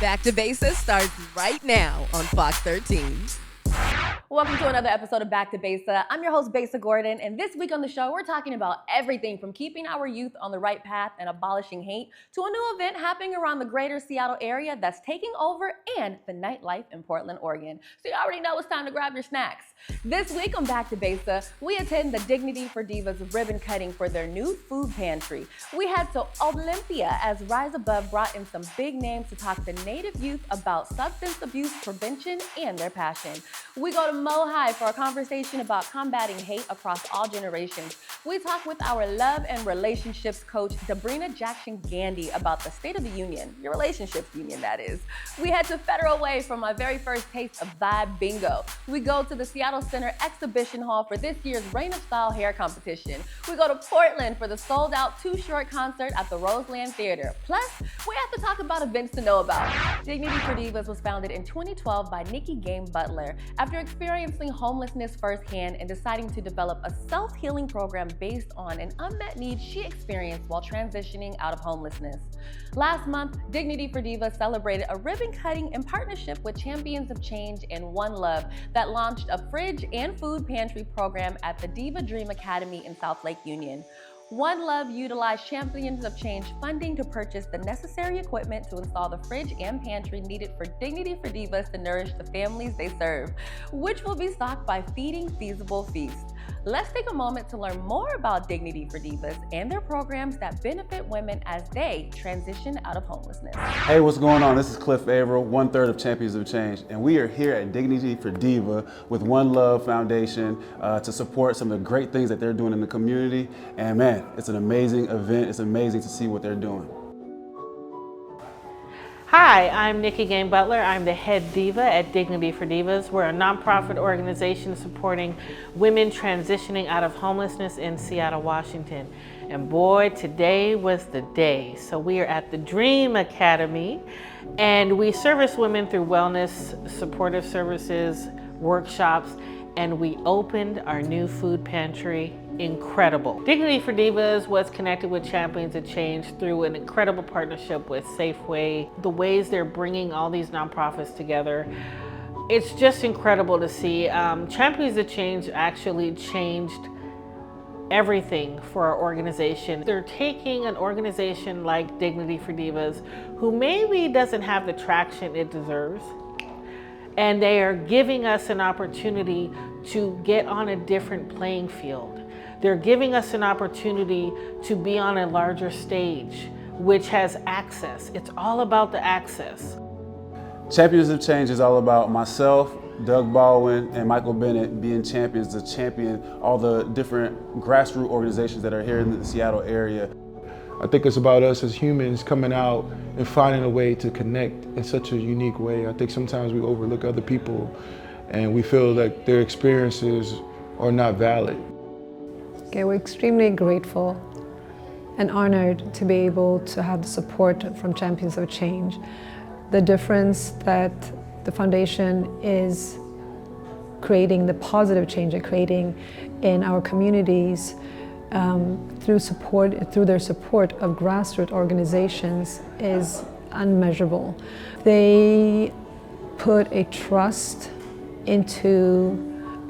Back to Besa starts right now on Fox 13. Welcome to another episode of Back to Besa. I'm your host, Besa Gordon, and this week on the show, we're talking about everything from keeping our youth on the right path and abolishing hate to a new event happening around the greater Seattle area that's taking over and the nightlife in Portland, Oregon. So you already know it's time to grab your snacks. This week on Back to Besa, we attend the Dignity for Divas ribbon cutting for their new food pantry. We head to Olympia as Rise Above brought in some big names to talk to Native youth about substance abuse prevention and their passion. We go to Mohai for a conversation about combating hate across all generations. We talk with our love and relationships coach, Dabrina Jackson Gandy, about the state of the union, your relationships union, that is. We head to Federal Way for my very first taste of Vibe Bingo. We go to the Seattle Center Exhibition Hall for this year's Reign of Style hair competition. We go to Portland for the sold-out Too Short concert at the Roseland Theater. Plus, we have to talk about events to know about. Dignity for Divas was founded in 2012 by Nikki Game Butler after experiencing homelessness firsthand and deciding to develop a self-healing program based on an unmet need she experienced while transitioning out of homelessness. Last month, Dignity for Divas celebrated a ribbon cutting in partnership with Champions of Change and One Love that launched a fridge and food pantry program at the Diva Dream Academy in South Lake Union. One Love utilized Champions of Change funding to purchase the necessary equipment to install the fridge and pantry needed for Dignity for Divas to nourish the families they serve, which will be stocked by Feeding Feasible Feast. Let's take a moment to learn more about Dignity for Divas and their programs that benefit women as they transition out of homelessness. Hey, what's going on? This is Cliff Averill, 1/3 of Champions of Change, and we are here at Dignity for Diva with One Love Foundation to support some of the great things that they're doing in the community. And man, it's an amazing event. It's amazing to see what they're doing. Hi, I'm Nikki Game Butler. I'm the head diva at Dignity for Divas. We're a nonprofit organization supporting women transitioning out of homelessness in Seattle, Washington. And boy, today was the day. So we are at the Dream Academy, and we service women through wellness, supportive services, workshops, and we opened our new food pantry. Incredible. Dignity for Divas was connected with Champions of Change through an incredible partnership with Safeway. The ways they're bringing all these nonprofits together, it's just incredible to see. Champions of Change actually changed everything for our organization. They're taking an organization like Dignity for Divas, who maybe doesn't have the traction it deserves, and they are giving us an opportunity to get on a different playing field. They're giving us an opportunity to be on a larger stage, which has access. It's all about the access. Champions of Change is all about myself, Doug Baldwin, and Michael Bennett being champions to champion all the different grassroots organizations that are here in the Seattle area. I think it's about us as humans coming out and finding a way to connect in such a unique way. I think sometimes we overlook other people and we feel like their experiences are not valid. Okay, we're extremely grateful and honored to be able to have the support from Champions of Change. The difference that the foundation is creating, the positive change it's creating in our communities through their support of grassroots organizations is unmeasurable. They put a trust into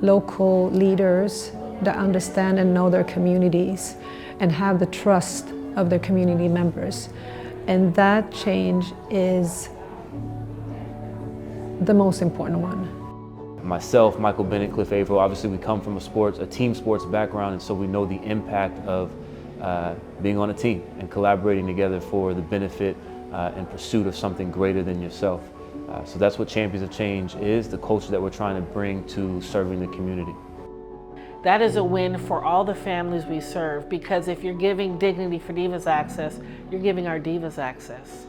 local leaders that understand and know their communities and have the trust of their community members. And that change is the most important one. Myself, Michael Bennett, Cliff Averill, obviously we come from a team sports background, and so we know the impact of being on a team and collaborating together for the benefit and pursuit of something greater than yourself. So that's what Champions of Change is, the culture that we're trying to bring to serving the community. That is a win for all the families we serve, because if you're giving Dignity for Divas access, you're giving our divas access.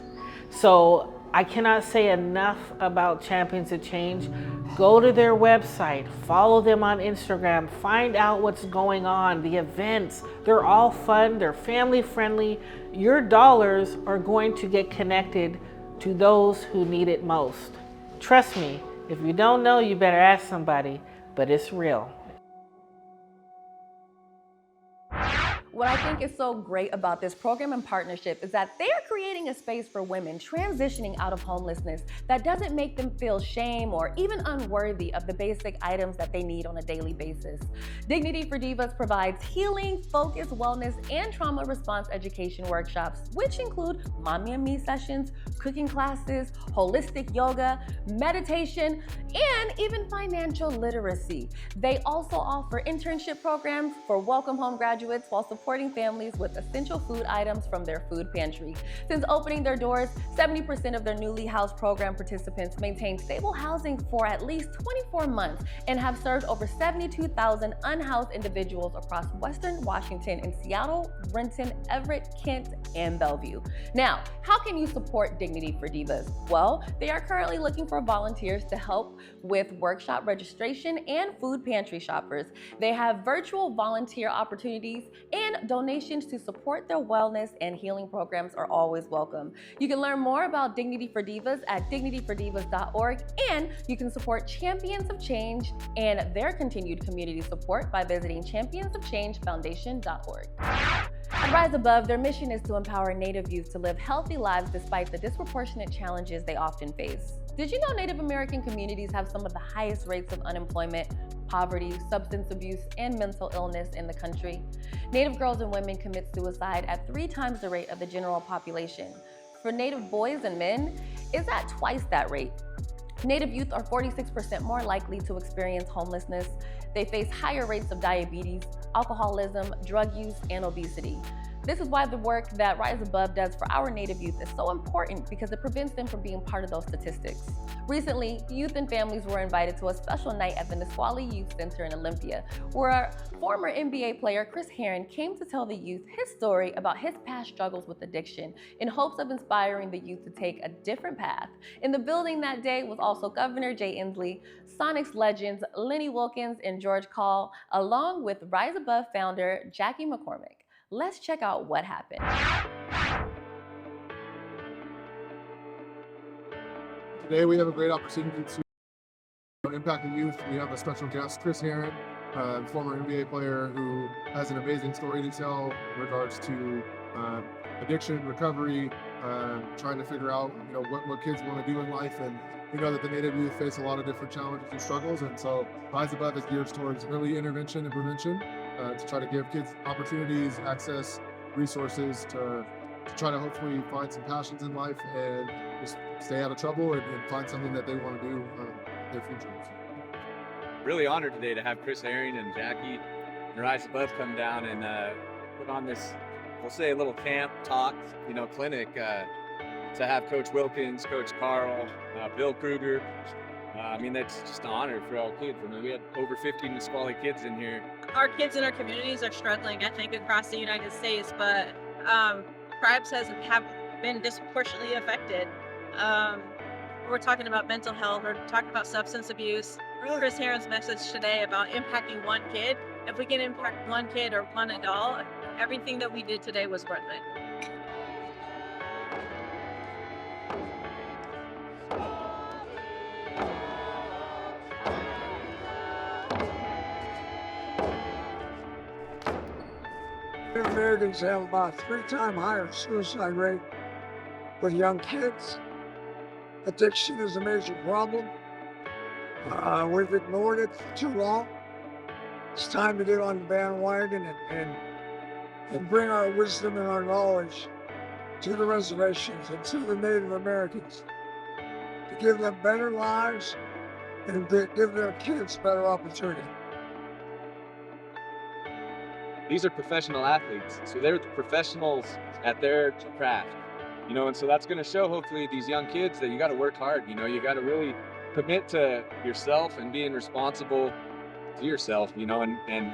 So I cannot say enough about Champions of Change. Go to their website, follow them on Instagram, find out what's going on, the events. They're all fun, they're family friendly. Your dollars are going to get connected to those who need it most. Trust me, if you don't know, you better ask somebody, but it's real. What I think is so great about this program and partnership is that they are creating a space for women transitioning out of homelessness that doesn't make them feel shame or even unworthy of the basic items that they need on a daily basis. Dignity for Divas provides healing, focus, wellness, and trauma response education workshops, which include mommy and me sessions, cooking classes, holistic yoga, meditation, and even financial literacy. They also offer internship programs for welcome home graduates while supporting families with essential food items from their food pantry. Since opening their doors, 70% of their newly housed program participants maintain stable housing for at least 24 months and have served over 72,000 unhoused individuals across Western Washington and Seattle, Renton, Everett, Kent, and Bellevue. Now, how can you support Dignity for Divas? Well, they are currently looking for volunteers to help with workshop registration and food pantry shoppers. They have virtual volunteer opportunities, and donations to support their wellness and healing programs are always welcome. You can learn more about Dignity for Divas at dignityfordivas.org, and you can support Champions of Change and their continued community support by visiting championsofchangefoundation.org. At Rise Above, their mission is to empower Native youth to live healthy lives despite the disproportionate challenges they often face. Did you know Native American communities have some of the highest rates of unemployment, poverty, substance abuse, and mental illness in the country? Native girls and women commit suicide at 3 times the rate of the general population. For Native boys and men, it's at twice that rate. Native youth are 46% more likely to experience homelessness. They face higher rates of diabetes, alcoholism, drug use, and obesity. This is why the work that Rise Above does for our Native youth is so important, because it prevents them from being part of those statistics. Recently, youth and families were invited to a special night at the Nisqually Youth Center in Olympia, where former NBA player Chris Herron came to tell the youth his story about his past struggles with addiction in hopes of inspiring the youth to take a different path. In the building that day was also Governor Jay Inslee, Sonics legends Lenny Wilkins and George Call, along with Rise Above founder Jackie McCormick. Let's check out what happened. Today we have a great opportunity to impact the youth. We have a special guest, Chris Herron, former NBA player who has an amazing story to tell in regards to addiction, recovery, trying to figure out what kids want to do in life. And we know that the Native youth face a lot of different challenges and struggles, and so Rise Above is geared towards early intervention and prevention to try to give kids opportunities, access, resources to try to hopefully find some passions in life and just stay out of trouble and find something that they want to do in their future. Really honored today to have Chris Herring and Jackie and Rise Above come down and put on this, we'll say, a little camp talk, clinic to have Coach Wilkins, Coach Carl, Bill Kruger. That's just an honor for all kids. We had over 50 Nisqually kids in here. Our kids in our communities are struggling, I think, across the United States, but tribes have been disproportionately affected. We're talking about mental health, we're talking about substance abuse. Chris Herron's message today about impacting one kid. If we can impact one kid or one adult, everything that we did today was worth it. Americans have about 3 times higher suicide rate with young kids. Addiction is a major problem. We've ignored it for too long. It's time to get on the bandwagon and bring our wisdom and our knowledge to the reservations and to the Native Americans to give them better lives and to give their kids better opportunity. These are professional athletes, so they're the professionals at their craft, and so that's going to show hopefully these young kids that you got to work hard. You got to really commit to yourself and being responsible to yourself, and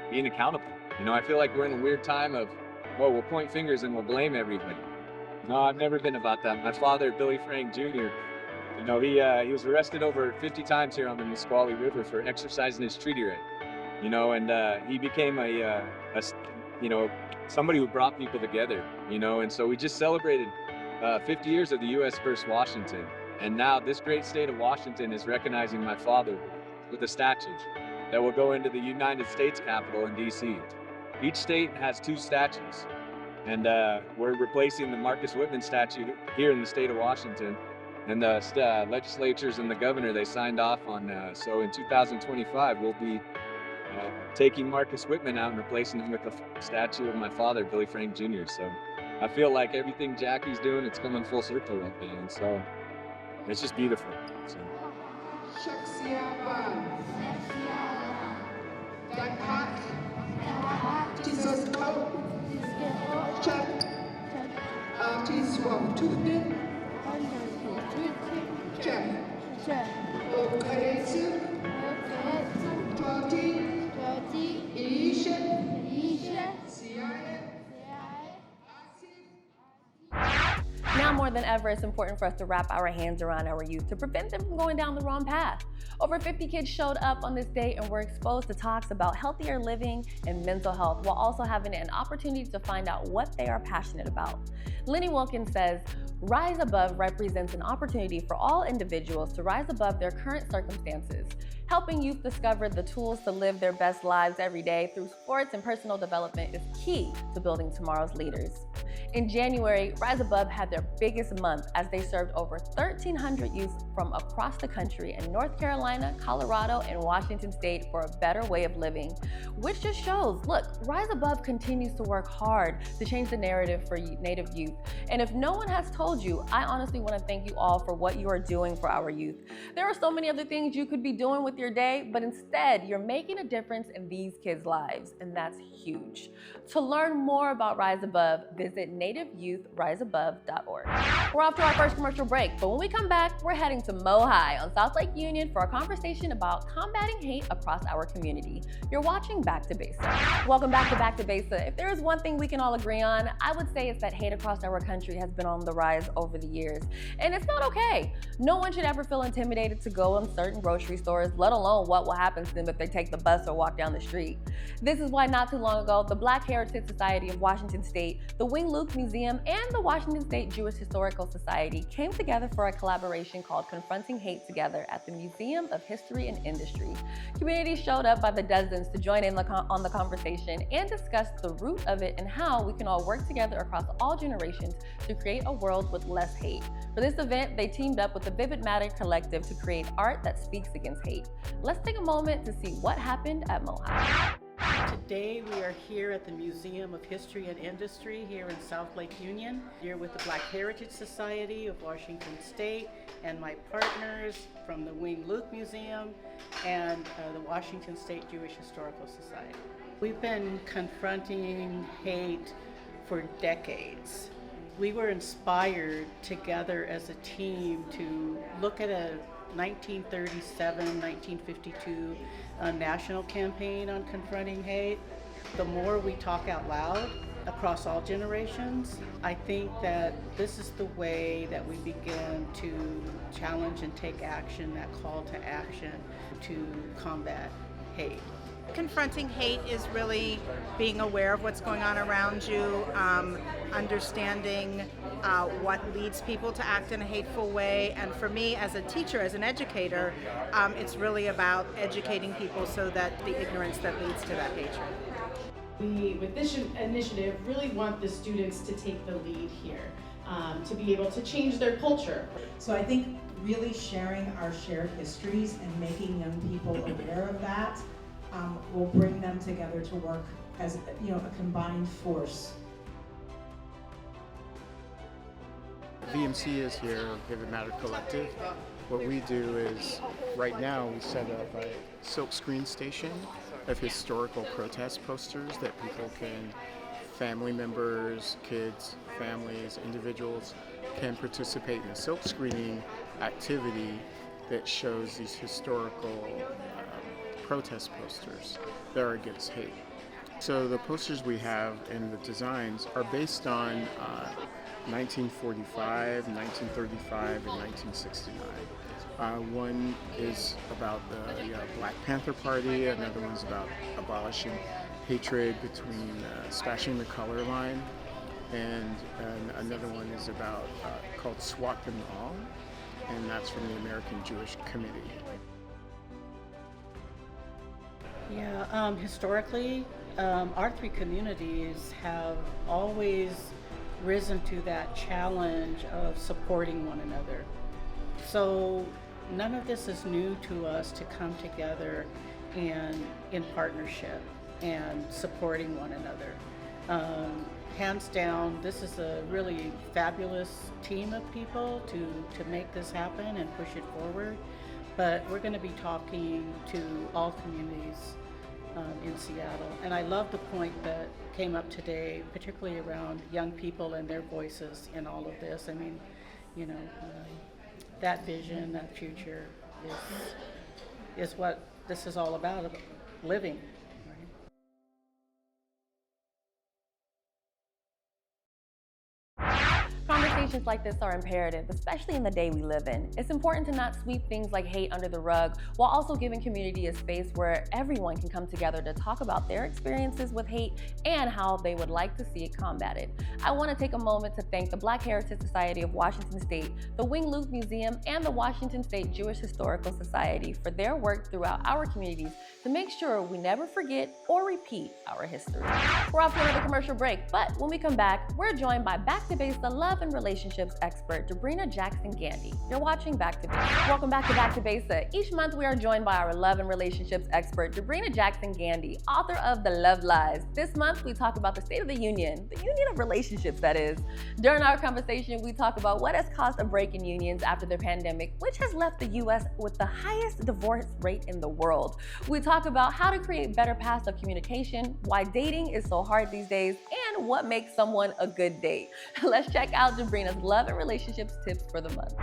being accountable. I feel like we're in a weird time of, we'll point fingers and we'll blame everybody. No, I've never been about that. My father, Billy Frank Jr., he was arrested over 50 times here on the Nisqually River for exercising his treaty right. And he became somebody who brought people together, and so we just celebrated 50 years of the U.S. versus Washington. And now this great state of Washington is recognizing my father with a statue that will go into the United States Capitol in D.C. Each state has 2 statues, and we're replacing the Marcus Whitman statue here in the state of Washington. And the legislatures and the governor, they signed off on, so in 2025, we'll be taking Marcus Whitman out and replacing him with a statue of my father, Billy Frank Jr. So I feel like everything Jackie's doing, it's coming full circle right now. And so it's just beautiful. So. Now more than ever, it's important for us to wrap our hands around our youth to prevent them from going down the wrong path. Over 50 kids showed up on this day and were exposed to talks about healthier living and mental health, while also having an opportunity to find out what they are passionate about. Lenny Wilkins says, Rise Above represents an opportunity for all individuals to rise above their current circumstances, helping youth discover the tools to live their best lives every day through sports and personal development is key to building tomorrow's leaders. In January, Rise Above had their biggest month as they served over 1,300 youth from across the country in North Carolina, Colorado, and Washington State for a better way of living, which just shows, look, Rise Above continues to work hard to change the narrative for Native youth. And if no one has told you, I honestly want to thank you all for what you are doing for our youth. There are so many other things you could be doing with your day, but instead, you're making a difference in these kids' lives, and that's huge. To learn more about Rise Above, visit nativeyouthriseabove.org. We're off to our first commercial break, but when we come back, we're heading to Mo High on South Lake Union for a conversation about combating hate across our community. You're watching Back to Besa. Welcome back to Besa. If there is one thing we can all agree on, I would say it's that hate across our country has been on the rise over the years, and it's not okay. No one should ever feel intimidated to go in certain grocery stores, let alone what will happen to them if they take the bus or walk down the street. This is why not too long ago, the Black Heritage Society of Washington State, the Wing Luke Museum, and the Washington State Jewish Historical Society came together for a collaboration called Confronting Hate Together at the Museum of History and Industry. Communities showed up by the dozens to join in on the conversation and discuss the root of it and how we can all work together across all generations to create a world with less hate. For this event, they teamed up with the Vivid Matter Collective to create art that speaks against hate. Let's take a moment to see what happened at Mo High. Today we are here at the Museum of History and Industry here in South Lake Union, here with the Black Heritage Society of Washington State and my partners from the Wing Luke Museum and the Washington State Jewish Historical Society. We've been confronting hate for decades. We were inspired together as a team to look at a 1937-1952 national campaign on confronting hate. The more we talk out loud across all generations, I think that this is the way that we begin to challenge and take action, that call to action to combat hate. Confronting hate is really being aware of what's going on around you, understanding what leads people to act in a hateful way. And for me, as a teacher, as an educator, it's really about educating people so that the ignorance that leads to that hatred. We, with this initiative, really want the students to take the lead here, to be able to change their culture. So I think really sharing our shared histories and making young people aware of that will bring them together to work as a combined force. VMC is here, Vivid Matter Collective. What we do is, right now, we set up a silk screen station of historical protest posters that people can, family members, kids, families, individuals, can participate in a silk screening activity that shows these historical protest posters that are against hate. So the posters we have and the designs are based on 1945, 1935, and 1969. One is about the Black Panther Party, another one's about abolishing hatred between smashing the color line, and another one is about called Swat Them All, and that's from the American Jewish Committee. Yeah, historically, our three communities have always risen to that challenge of supporting one another. So none of this is new to us, to come together and in partnership and supporting one another. Hands down, this is a really fabulous team of people to make this happen and push it forward. But we're going to be talking to all communities in Seattle. And I love the point that came up today, particularly around young people and their voices in all of this. I mean, you know, that vision, that future is what this is all about living. Conversations like this are imperative, especially in the day we live in. It's important to not sweep things like hate under the rug, while also giving community a space where everyone can come together to talk about their experiences with hate and how they would like to see it combated. I want to take a moment to thank the Black Heritage Society of Washington State, the Wing Luke Museum, and the Washington State Jewish Historical Society for their work throughout our communities to make sure we never forget or repeat our history. We're off to another commercial break, but when we come back, we're joined by Back to Besa love and relationships expert Debrina Jackson-Gandy. You're watching Back to Besa. Welcome back to Back to Besa. Each month we are joined by our love and relationships expert Debrina Jackson-Gandy, author of The Love Lies. This month we talk about the state of the union of relationships, that is. During our conversation, we talk about what has caused a break in unions after the pandemic, which has left the U.S. with the highest divorce rate in the world. We talk about how to create better paths of communication, why dating is so hard these days, and what makes someone a good date. Let's check out Debrina's love and relationships tips for the month.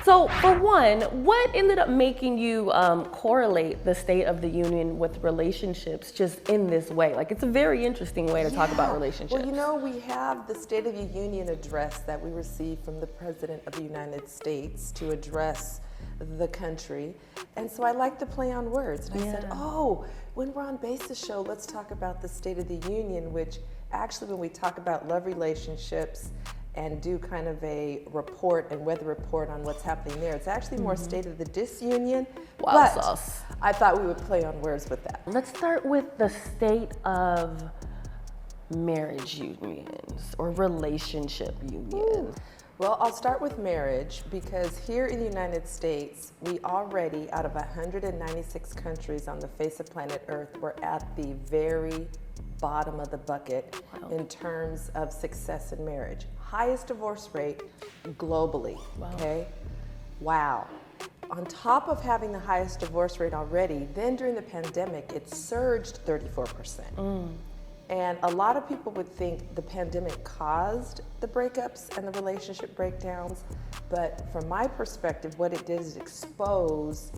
So for one, what ended up making you correlate the state of the union with relationships just in this way? Like, it's a very interesting way to talk about relationships. Well, you know, we have the State of the Union address that we received from the President of the United States to address the country. And so I like to play on words. And I said, oh, when we're on Besa's show, let's talk about the State of the Union, which actually when we talk about love relationships and do kind of a report and weather report on what's happening there, it's actually more State of the Disunion. Wow, but sauce. I thought we would play on words with that. Let's start with the state of marriage unions or relationship unions. Ooh. Well, I'll start with marriage because here in the United States, we already, out of 196 countries on the face of planet Earth, we're at the very bottom of the bucket in terms of success in marriage. Highest divorce rate globally, okay? Wow. On top of having the highest divorce rate already, then during the pandemic, it surged 34%. And a lot of people would think the pandemic caused the breakups and the relationship breakdowns, but from my perspective, what it did is expose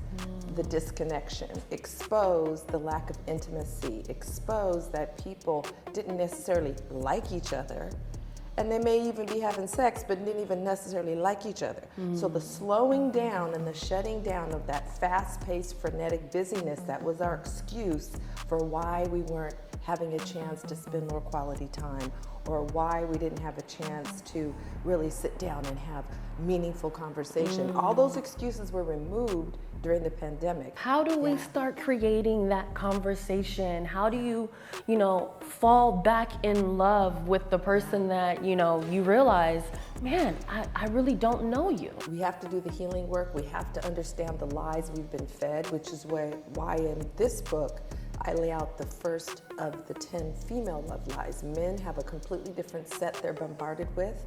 the disconnection, expose the lack of intimacy, expose that people didn't necessarily like each other, and they may even be having sex, but didn't even necessarily like each other. So the slowing down and the shutting down of that fast-paced, frenetic busyness, that was our excuse for why we weren't having a chance to spend more quality time, or why we didn't have a chance to really sit down and have meaningful conversation. All those excuses were removed during the pandemic. How do we start creating that conversation? How do you, fall back in love with the person that, you realize, man, I really don't know you. We have to do the healing work. We have to understand the lies we've been fed, which is why in this book, I lay out the first of the 10 female love lies. Men have a completely different set they're bombarded with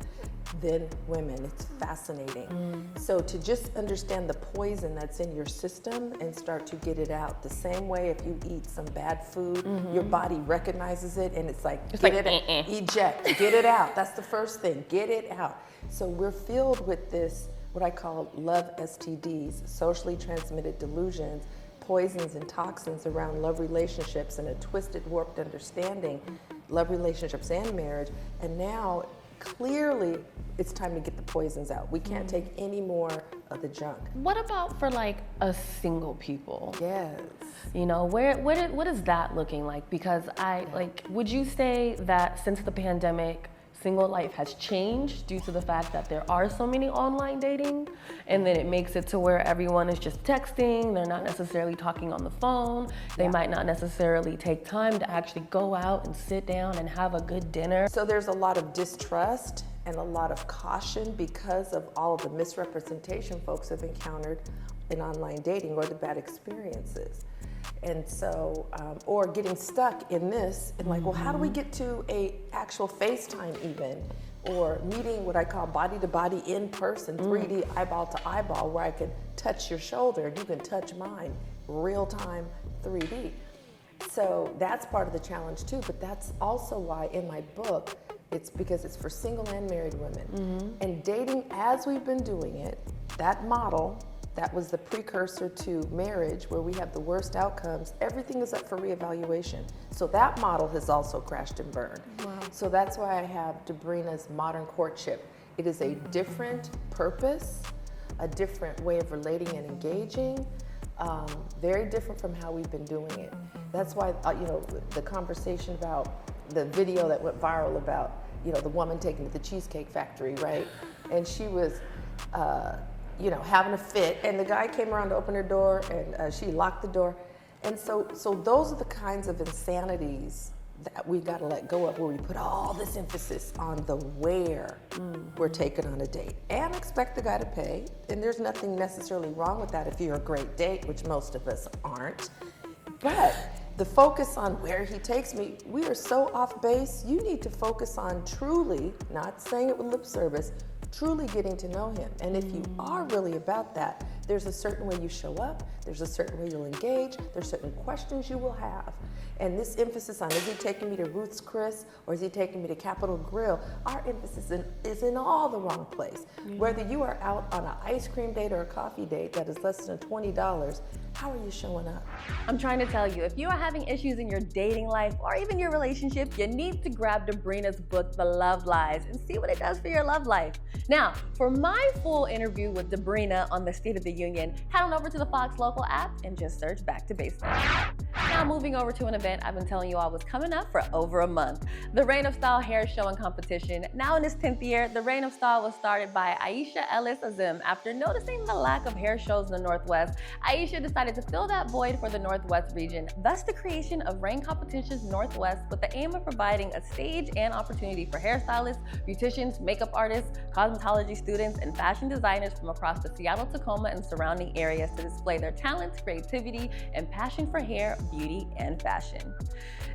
than women. It's fascinating. So to just understand the poison that's in your system and start to get it out. The same way if you eat some bad food, your body recognizes it and it's like, eject, get it out. That's the first thing, get it out. So we're filled with this, what I call love STDs, socially transmitted delusions, poisons and toxins around love relationships and a twisted, warped understanding, love relationships and marriage. And now, clearly, it's time to get the poisons out. We can't take any more of the junk. What about for like a single people? Yes. What is that looking like? Because would you say that since the pandemic, single life has changed due to the fact that there are so many online dating, and then it makes it to where everyone is just texting, they're not necessarily talking on the phone, they might not necessarily take time to actually go out and sit down and have a good dinner. So there's a lot of distrust and a lot of caution because of all of the misrepresentation folks have encountered in online dating or the bad experiences. And so, or getting stuck in this and like, well, how do we get to a actual FaceTime even? Or meeting what I call body to body in person, 3D eyeball to eyeball, where I can touch your shoulder and you can touch mine, real time 3D. So that's part of the challenge too, but that's also why in my book, it's because it's for single and married women. And dating as we've been doing it, that model, that was the precursor to marriage where we have the worst outcomes, everything is up for reevaluation. So that model has also crashed and burned. Wow. So that's why I have Debrina's Modern Courtship. It is a different purpose, a different way of relating and engaging, very different from how we've been doing it. That's why, you know, the conversation about the video that went viral about, you know, the woman taken to the Cheesecake Factory, right? And she was, you know, having a fit, and the guy came around to open her door, and she locked the door. And so those are the kinds of insanities that we got to let go of, where we put all this emphasis on the where we're taken on a date and expect the guy to pay. And there's nothing necessarily wrong with that if you're a great date, which most of us aren't. But the focus on where he takes me, we are so off base. You need to focus on truly, not saying it with lip service, truly getting to know him. And if you are really about that, there's a certain way you show up, there's a certain way you'll engage, there's certain questions you will have. And this emphasis on, is he taking me to Ruth's Chris or is he taking me to Capitol Grill? Our emphasis is in all the wrong place. Whether you are out on an ice cream date or a coffee date that is less than $20, how are you showing up? I'm trying to tell you, if you are having issues in your dating life or even your relationship, you need to grab Debrina's book, The Love Lies, and see what it does for your love life. Now, for my full interview with Debrina on the State of the Union, head on over to the Fox Local app and just search Back to Besa. Now moving over to an event I've been telling you all was coming up for over a month. The Reign of Style hair show and competition. Now in its 10th year, the Reign of Style was started by Aisha Ellis Azim. After noticing the lack of hair shows in the Northwest, Aisha decided to fill that void for the Northwest region, thus the creation of Reign Competitions Northwest with the aim of providing a stage and opportunity for hairstylists, beauticians, makeup artists, cosmetology students, and fashion designers from across the Seattle, Tacoma, and surrounding areas to display their talents, creativity, and passion for hair, beauty, and fashion.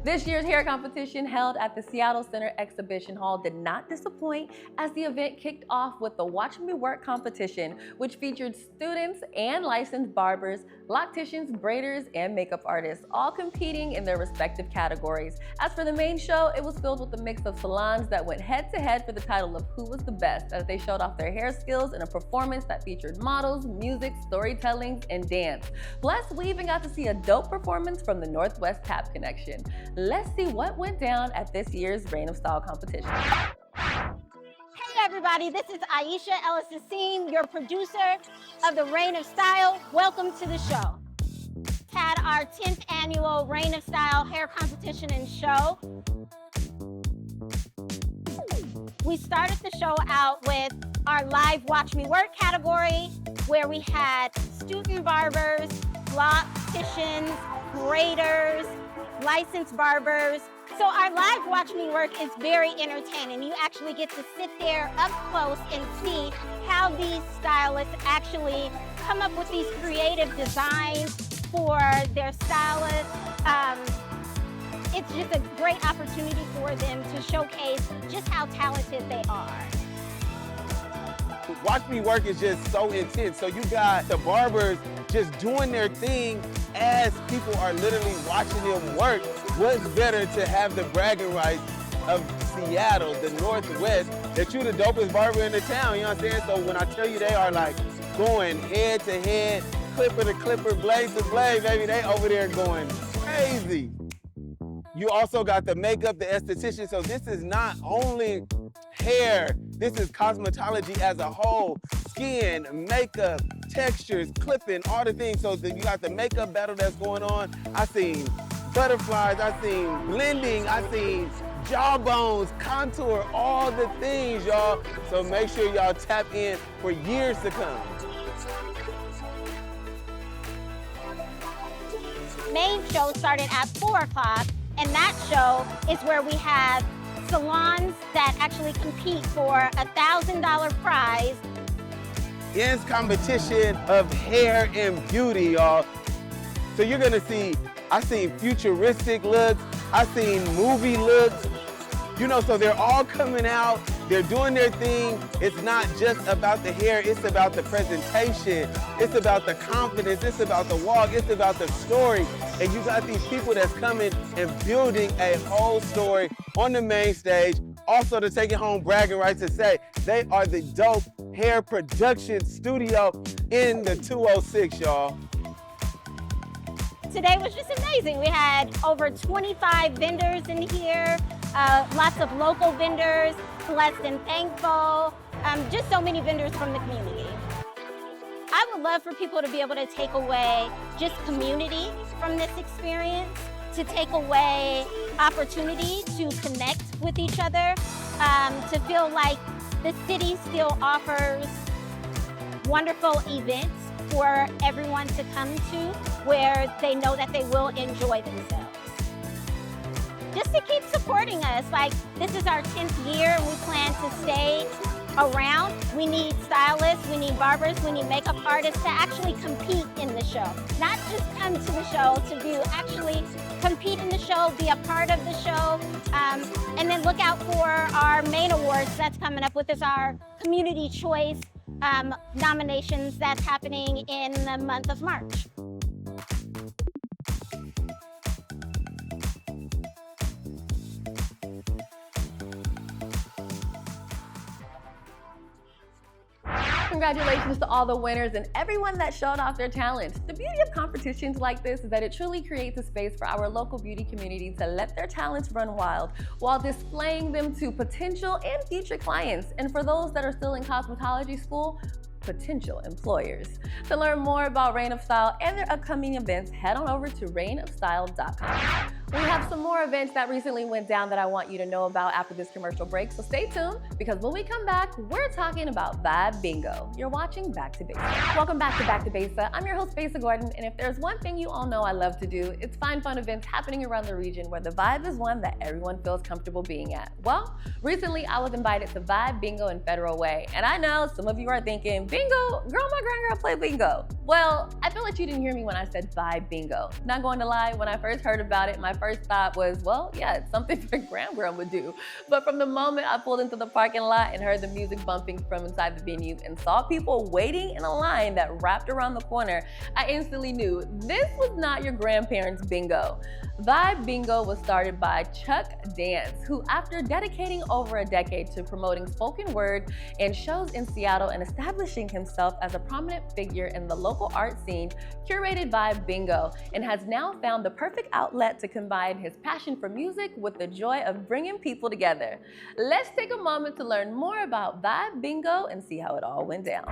This year's hair competition, held at the Seattle Center Exhibition Hall, did not disappoint, as the event kicked off with the Watch Me Work competition, which featured students and licensed barbers, locticians, braiders, and makeup artists, all competing in their respective categories. As for the main show, it was filled with a mix of salons that went head-to-head for the title of Who Was the Best, as they showed off their hair skills in a performance that featured models, music, storytelling, and dance. Plus, we even got to see a dope performance from the Northwest Tap Connection. Let's see what went down at this year's Reign of Style competition. Hey everybody, this is Aisha Ellis Azim, your producer of the Reign of Style. Welcome to the show. Had our 10th annual Reign of Style hair competition and show. We started the show out with our live Watch Me Work category, where we had student barbers, locticians, braiders, licensed barbers. So our live Watch Me Work is very entertaining. You actually get to sit there up close and see how these stylists actually come up with these creative designs for their stylists. It's just a great opportunity for them to showcase just how talented they are. Watch Me Work is just so intense. So you got the barbers just doing their thing as people are literally watching them work. What's better to have the bragging rights of Seattle, the Northwest, that you're the dopest barber in the town, you know what I'm saying? So when I tell you they are like going head to head, clipper to clipper, blade to blade, baby, they over there going crazy. You also got the makeup, the esthetician. So this is not only hair, this is cosmetology as a whole. Skin, makeup, textures, clipping, all the things. So you got the makeup battle that's going on. I seen butterflies, I seen blending, I seen jawbones, contour, all the things, y'all. So make sure y'all tap in for years to come. Main show started at 4 o'clock, and that show is where we have salons that actually compete for a $1,000 prize. It's competition of hair and beauty, y'all. So you're gonna see, I seen futuristic looks, I seen movie looks, you know, so they're all coming out, they're doing their thing. It's not just about the hair, it's about the presentation, it's about the confidence, it's about the walk, it's about the story. And you got these people that's coming and building a whole story on the main stage. Also to take it home bragging rights to say they are the dope hair production studio in the 206, y'all. Today was just amazing. We had over 25 vendors in here, lots of local vendors, Blessed and Thankful, just so many vendors from the community. I would love for people to be able to take away just community from this experience, to take away opportunity to connect with each other, to feel like the city still offers wonderful events for everyone to come to where they know that they will enjoy themselves. Just to keep supporting us, like this is our 10th year and we plan to stay around. We need stylists, we need barbers, we need makeup artists to actually compete in the show. Not just come to the show to view, actually compete in the show, be a part of the show, and then look out for our main awards that's coming up, which is our Community Choice nominations that's happening in the month of March. Congratulations to all the winners and everyone that showed off their talents. The beauty of competitions like this is that it truly creates a space for our local beauty community to let their talents run wild while displaying them to potential and future clients. And for those that are still in cosmetology school, potential employers. To learn more about Reign of Style and their upcoming events, head on over to reignofstyle.com. We have some more events that recently went down that I want you to know about after this commercial break, so stay tuned because when we come back, we're talking about Vibe Bingo. You're watching Back to Besa. Welcome back to Besa. I'm your host, Besa Gordon, and if there's one thing you all know I love to do, it's find fun events happening around the region where the vibe is one that everyone feels comfortable being at. Well, recently I was invited to Vibe Bingo in Federal Way, and I know some of you are thinking, bingo? Girl, my grandgirl played bingo. Well, I feel like you didn't hear me when I said Vibe Bingo. Not going to lie, when I first heard about it, my first thought was, well, yeah, it's something my grandgirl would do. But from the moment I pulled into the parking lot and heard the music bumping from inside the venue and saw people waiting in a line that wrapped around the corner, I instantly knew this was not your grandparents' bingo. Vibe Bingo was started by Chuck Dance, who after dedicating over a decade to promoting spoken word and shows in Seattle and establishing himself as a prominent figure in the local art scene, curated Vibe Bingo and has now found the perfect outlet to combine his passion for music with the joy of bringing people together. Let's take a moment to learn more about Vibe Bingo and see how it all went down.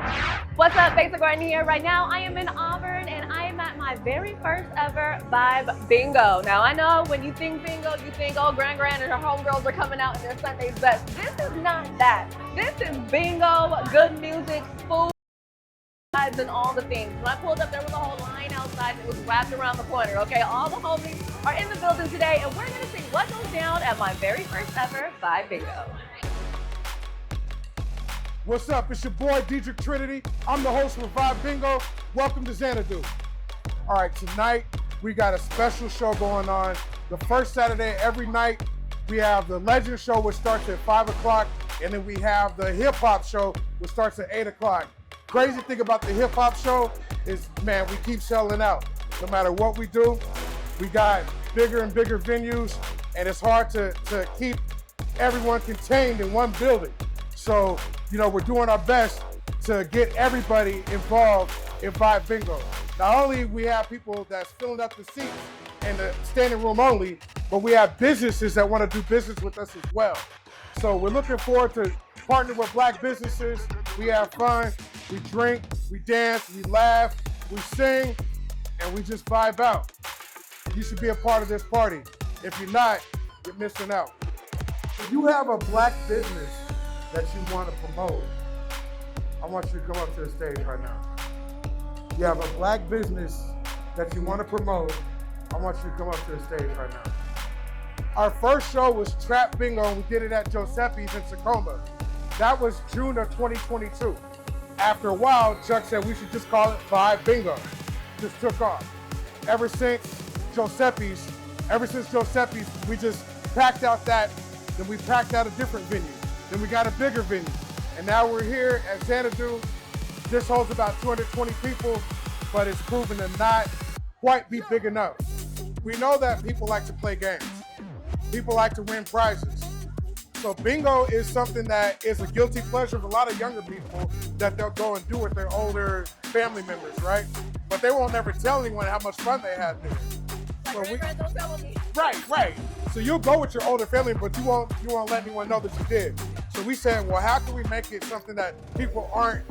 What's up, Besa Gordon here. Right now I am in Auburn and I am at my very first ever Vibe Bingo. Now I know when you think bingo, you think, oh, Grand and her homegirls are coming out in their Sunday's best. This is not that. This is bingo, good music, food, vibes, and all the things. When I pulled up, there was a whole line outside that was wrapped around the corner, okay? All the homies are in the building today, and we're gonna see what goes down at my very first ever Vibe Bingo. What's up? It's your boy, Diedrich Trinity. I'm the host of Vibe Bingo. Welcome to Xanadu. All right, tonight we got a special show going on. The first Saturday every night, we have the Legend Show, which starts at 5 o'clock, and then we have the Hip Hop Show, which starts at 8 o'clock. Crazy thing about the Hip Hop Show is, man, we keep selling out. No matter what we do, we got bigger and bigger venues, and it's hard to keep everyone contained in one building. So, you know, we're doing our best to get everybody involved in Vibe Bingo. Not only we have people that's filling up the seats in the standing room only, but we have businesses that want to do business with us as well. So we're looking forward to partnering with Black businesses. We have fun, we drink, we dance, we laugh, we sing, and we just vibe out. you should be a part of this party. If you're not, you're missing out. If you have a black business that you want to promote, I want you to come up to the stage right now. You have a black business that you want to promote, I want you to come up to the stage right now. Our first show was Trap Bingo, and we did it at Giuseppe's in Tacoma. That was June of 2022. After a while, Chuck said we should just call it Vibe Bingo. Just took off. Ever since Giuseppe's, we just packed out that, then we packed out a different venue. Then we got a bigger venue. And now we're here at Xanadu. This holds about 220 people, but it's proven to not quite be big enough. We know that people like to play games. People like to win prizes. So bingo is something that is a guilty pleasure of a lot of younger people that they'll go and do with their older family members, right? But they won't never tell anyone how much fun they had doing it. Right. So you'll go with your older family, but you won't let anyone know that you did. So we said, well, how can we make it something that people aren't,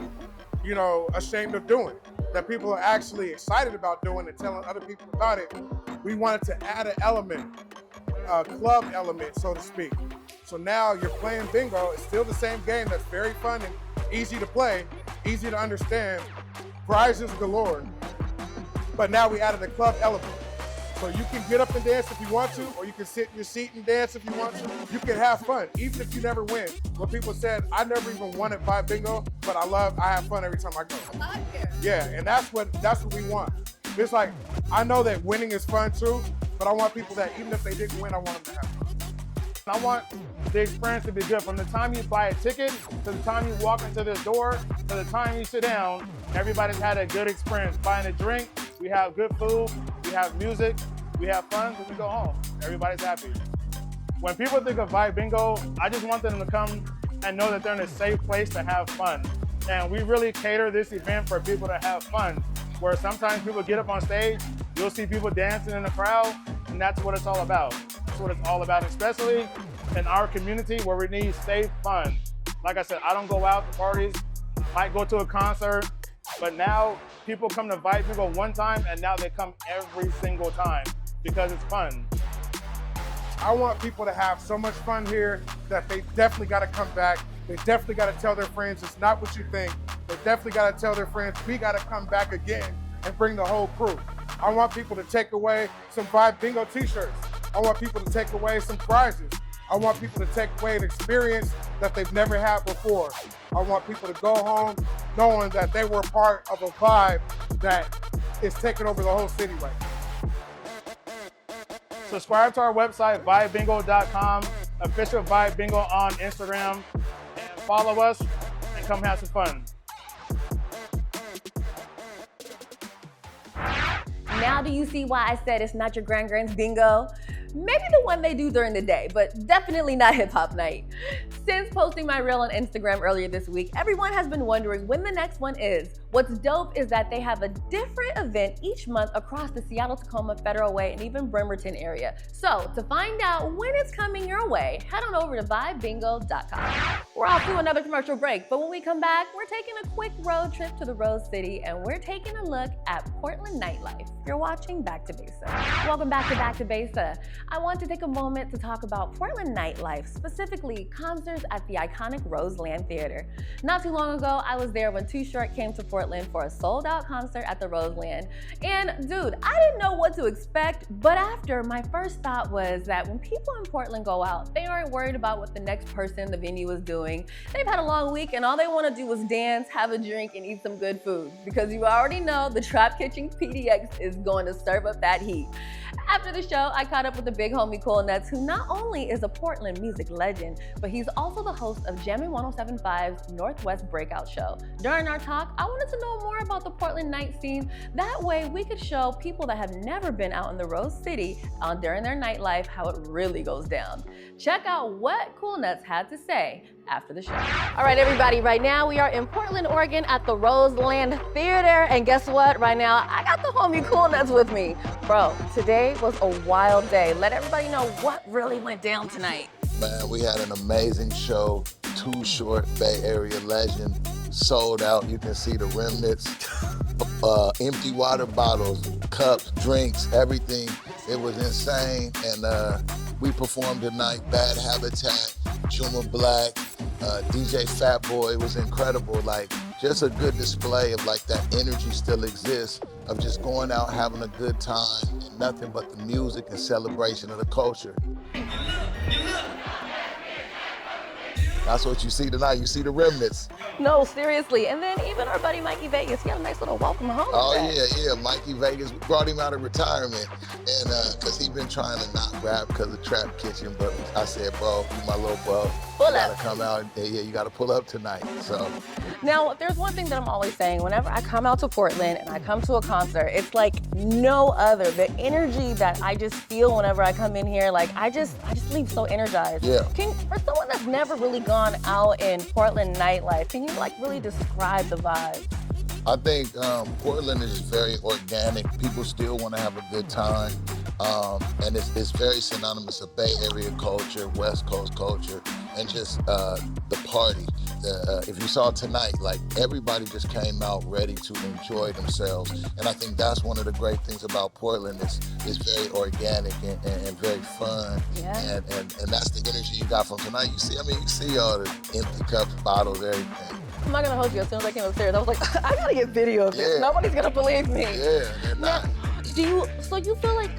ashamed of doing? That people are actually excited about doing and telling other people about it. We wanted to add an element, a club element, so to speak. So now you're playing bingo. It's still the same game that's very fun and easy to play, easy to understand, prizes galore. But now we added a club element. So you can get up and dance if you want to, or you can sit in your seat and dance if you want to. You can have fun, even if you never win. When people said, I never even won at Vibe Bingo, but I have fun every time I go. Yeah, and that's what we want. It's like, I know that winning is fun too, but I want people that even if they didn't win, I want them to have fun. I want the experience to be good. From the time you buy a ticket, to the time you walk into this door, to the time you sit down, everybody's had a good experience. Buying a drink, we have good food, we have music, we have fun, and we go home. Everybody's happy. When people think of Vibe Bingo, I just want them to come and know that they're in a safe place to have fun. And we really cater this event for people to have fun, where sometimes people get up on stage, you'll see people dancing in the crowd, and that's what it's all about. That's what it's all about, especially in our community where we need safe fun. Like I said, I don't go out to parties, might go to a concert, but now people come to Vibe Bingo one time and now they come every single time because it's fun. I want people to have so much fun here that they definitely got to come back. They definitely got to tell their friends it's not what you think. They definitely got to tell their friends we got to come back again and bring the whole crew. I want people to take away some Vibe Bingo t-shirts. I want people to take away some prizes. I want people to take away an experience that they've never had before. I want people to go home knowing that they were part of a vibe that is taking over the whole city right now. Subscribe to our website, vibebingo.com, official Vibe Bingo on Instagram, and follow us and come have some fun. Now do you see why I said it's not your grand's bingo? Maybe the one they do during the day, but definitely not hip hop night. Since posting my reel on Instagram earlier this week, everyone has been wondering when the next one is. What's dope is that they have a different event each month across the Seattle-Tacoma Federal Way and even Bremerton area. So to find out when it's coming your way, head on over to vibebingo.com. We're off to another commercial break, but when we come back, we're taking a quick road trip to the Rose City and we're taking a look at Portland nightlife. You're watching Back to Besa. Welcome back to Besa. I want to take a moment to talk about Portland nightlife, specifically concerts at the iconic Roseland Theater. Not too long ago, I was there when Too Short came to Portland for a sold-out concert at the Roseland. And dude, I didn't know what to expect, but after, my first thought was that when people in Portland go out, they aren't worried about what the next person in the venue is doing. They've had a long week and all they want to do is dance, have a drink, and eat some good food. Because you already know the Trap Kitchen PDX is going to serve up that heat. After the show, I caught up with the big homie Cool Nuts, who not only is a Portland music legend, but he's also the host of Jammin' 107.5's Northwest Breakout Show. During our talk, I wanted to know more about the Portland night scene. That way we could show people that have never been out in the Rose City during their nightlife how it really goes down. Check out what Cool Nuts had to say after the show. All right, everybody, right now we are in Portland, Oregon at the Roseland Theater. And guess what? Right now, I got the homie Cool Nuts with me. Bro, today was a wild day. Let everybody know what really went down tonight. Man, we had an amazing show. Too Short, Bay Area legend, sold out. You can see the remnants, empty water bottles, cups, drinks, everything. It was insane, and we performed tonight. Bad Habitat, Juma Black, DJ Fat Boy. It was incredible. Like, just a good display of like that energy still exists of just going out, having a good time, and nothing but the music and celebration of the culture. That's what you see tonight. You see the remnants. No, seriously. And then even our buddy Mikey Vegas, he had a nice little welcome home. Oh today. yeah. Mikey Vegas, we brought him out of retirement, and cause he's been trying to not rap because of Trap Kitchen, but I said, bro, you my little bro, you gotta come out. Yeah, you gotta pull up tonight. So. Now, there's one thing that I'm always saying. Whenever I come out to Portland and I come to a concert, it's like no other. The energy that I just feel whenever I come in here, like I just leave so energized. Yeah. For someone that's never really gone out in Portland nightlife, can you like really describe the vibe? I think Portland is very organic. People still want to have a good time. And it's very synonymous with Bay Area culture, West Coast culture, and just the party. If you saw tonight, like everybody just came out ready to enjoy themselves. And I think that's one of the great things about Portland. It's very organic and very fun. Yeah. And that's the energy you got from tonight. You see all the empty cups, bottles, everything. I'm not gonna hold you. As soon as I came upstairs, I was like, I gotta get video of this. Yeah. Nobody's gonna believe me. Yeah, they're not. So you feel like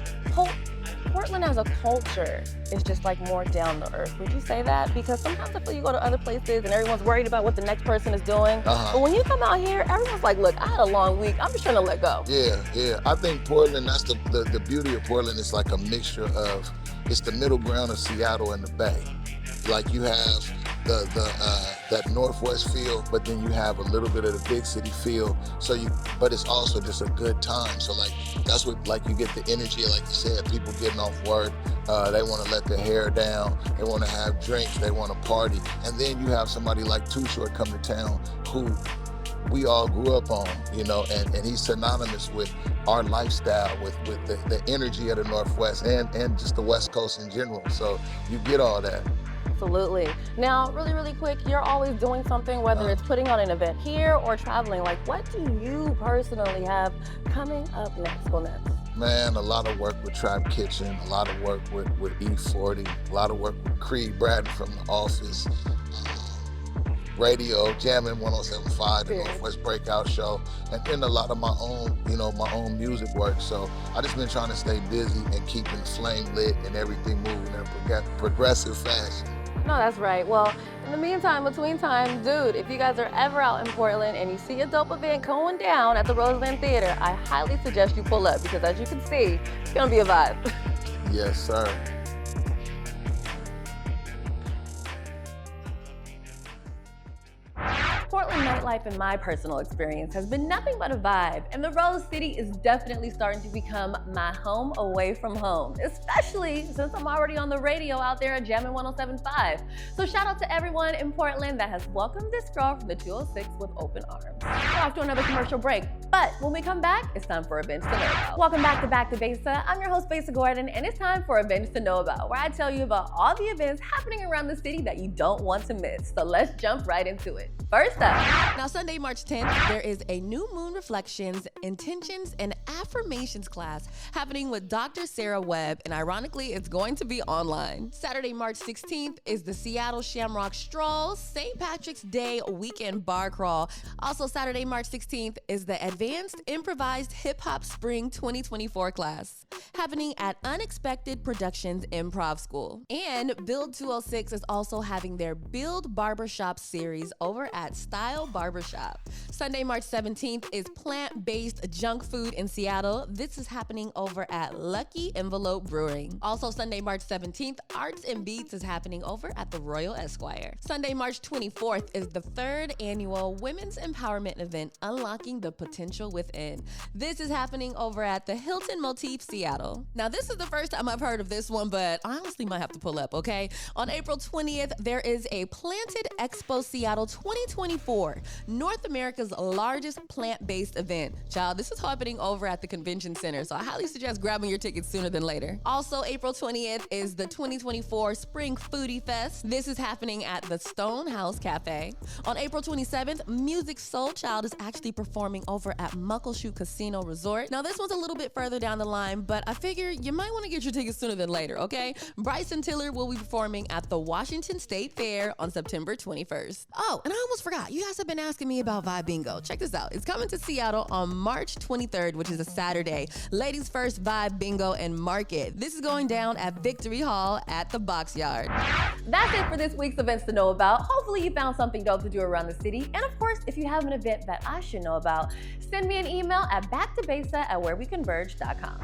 Portland as a culture is just like more down to earth? Would you say that? Because sometimes I feel you go to other places and everyone's worried about what the next person is doing. But when you come out here, everyone's like, look, I had a long week. I'm just trying to let go. Yeah. I think Portland, that's the beauty of Portland. It's like a mixture of, it's the middle ground of Seattle and the Bay. Like you have that Northwest feel, but then you have a little bit of the big city feel. But it's also just a good time. So like that's what, like you get the energy, like you said, people getting off work, they want to let their hair down, they want to have drinks, they want to party, and then you have somebody like Too Short come to town who we all grew up on, and he's synonymous with our lifestyle, with the energy of the Northwest and just the West Coast in general. So you get all that. Absolutely. Now, really, really quick, you're always doing something, whether it's putting on an event here or traveling. Like, what do you personally have coming up next? Man, a lot of work with Trap Kitchen, a lot of work with E40, a lot of work with Creed Bratton from The Office, radio, jamming 107.5, the Northwest Breakout Show, and then a lot of my own music work. So I just been trying to stay busy and keeping the flame lit and everything moving in a progressive fashion. No, that's right. Well, in the meantime, between time, dude, if you guys are ever out in Portland and you see a dope event going down at the Roseland Theater, I highly suggest you pull up because as you can see, it's gonna be a vibe. Yes, sir. Portland nightlife, in my personal experience, has been nothing but a vibe, and the Rose City is definitely starting to become my home away from home, especially since I'm already on the radio out there at Jammin' 107.5. So shout out to everyone in Portland that has welcomed this girl from the 206 with open arms. We're off to another commercial break, but when we come back, it's time for Events to Know About. Welcome back to Besa. I'm your host, Besa Gordon, and it's time for Events to Know About, where I tell you about all the events happening around the city that you don't want to miss. So let's jump right into it. First up. Now, Sunday, March 10th, there is a New Moon Reflections, Intentions, and Affirmations class happening with Dr. Sarah Webb, and ironically, it's going to be online. Saturday, March 16th is the Seattle Shamrock Stroll, St. Patrick's Day Weekend Bar Crawl. Also, Saturday, March 16th is the Advanced Improvised Hip Hop Spring 2024 class happening at Unexpected Productions Improv School. And Build 206 is also having their Build Barbershop series over at Style Barbershop. Sunday, March 17th is Plant-Based Junk Food in Seattle. This is happening over at Lucky Envelope Brewing. Also, Sunday, March 17th, Arts and Beats is happening over at the Royal Esquire. Sunday, March 24th is the 3rd annual Women's Empowerment event, Unlocking the Potential Within. This is happening over at the Hilton Motif Seattle. Now, this is the first time I've heard of this one, but I honestly might have to pull up, okay? On April 20th, there is a Planted Expo Seattle 2024, North America's largest plant-based event. Child, this is happening over at the Convention Center, so I highly suggest grabbing your tickets sooner than later. Also, April 20th is the 2024 Spring Foodie Fest. This is happening at the Stone House Cafe. On April 27th, Music Soul Child is actually performing over at Muckleshoot Casino Resort. Now, this one's a little bit further down the line, but I figure you might want to get your tickets sooner than later, okay? Bryson Tiller will be performing at the Washington State Fair on September 21st. Oh, and I almost forgot. You guys have been asking me about Vibe Bingo. Check this out. It's coming to Seattle on March 23rd, which is a Saturday. Ladies First Vibe Bingo and Market. This is going down at Victory Hall at the Box Yard. That's it for this week's events to know about. Hopefully you found something dope to do around the city. And of course, if you have an event that I should know about, send me an email at backtobesa@whereweconverge.com.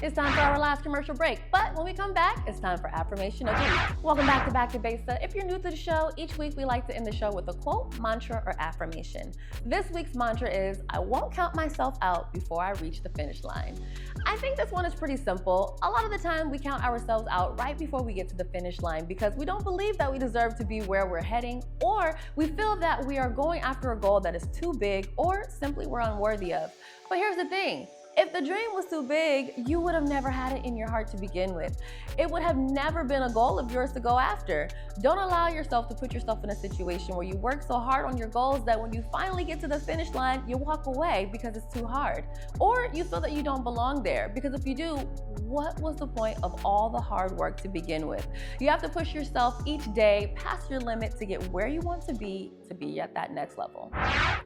It's time for our last commercial break, but when we come back, it's time for Affirmation of the Week. Welcome back to Besa. If you're new to the show, each week we like to end the show with a quote, mantra, or affirmation. This week's mantra is, I won't count myself out before I reach the finish line. I think this one is pretty simple. A lot of the time we count ourselves out right before we get to the finish line because we don't believe that we deserve to be where we're heading, or we feel that we are going after a goal that is too big or simply we're unworthy of. But here's the thing. If the dream was too big, you would have never had it in your heart to begin with. It would have never been a goal of yours to go after. Don't allow yourself to put yourself in a situation where you work so hard on your goals that when you finally get to the finish line, you walk away because it's too hard. Or you feel that you don't belong there, because if you do, what was the point of all the hard work to begin with? You have to push yourself each day past your limit to get where you want to be at that next level.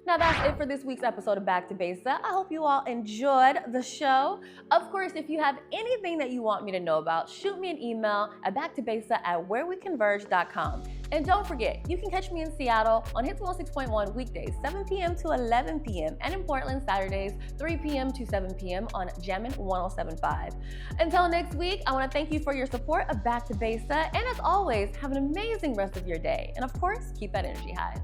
Now that's it for this week's episode of Back to Besa. I hope you all enjoyed the show. Of course, if you have anything that you want me to know about, shoot me an email at backtobesa@whereweconverge.com. And don't forget, you can catch me in Seattle on Hits 106.1 weekdays, 7 p.m. to 11 p.m. and in Portland Saturdays, 3 p.m. to 7 p.m. on Jammin' 107.5. Until next week, I want to thank you for your support of Back to Besa, and as always, have an amazing rest of your day. And of course, keep that energy high.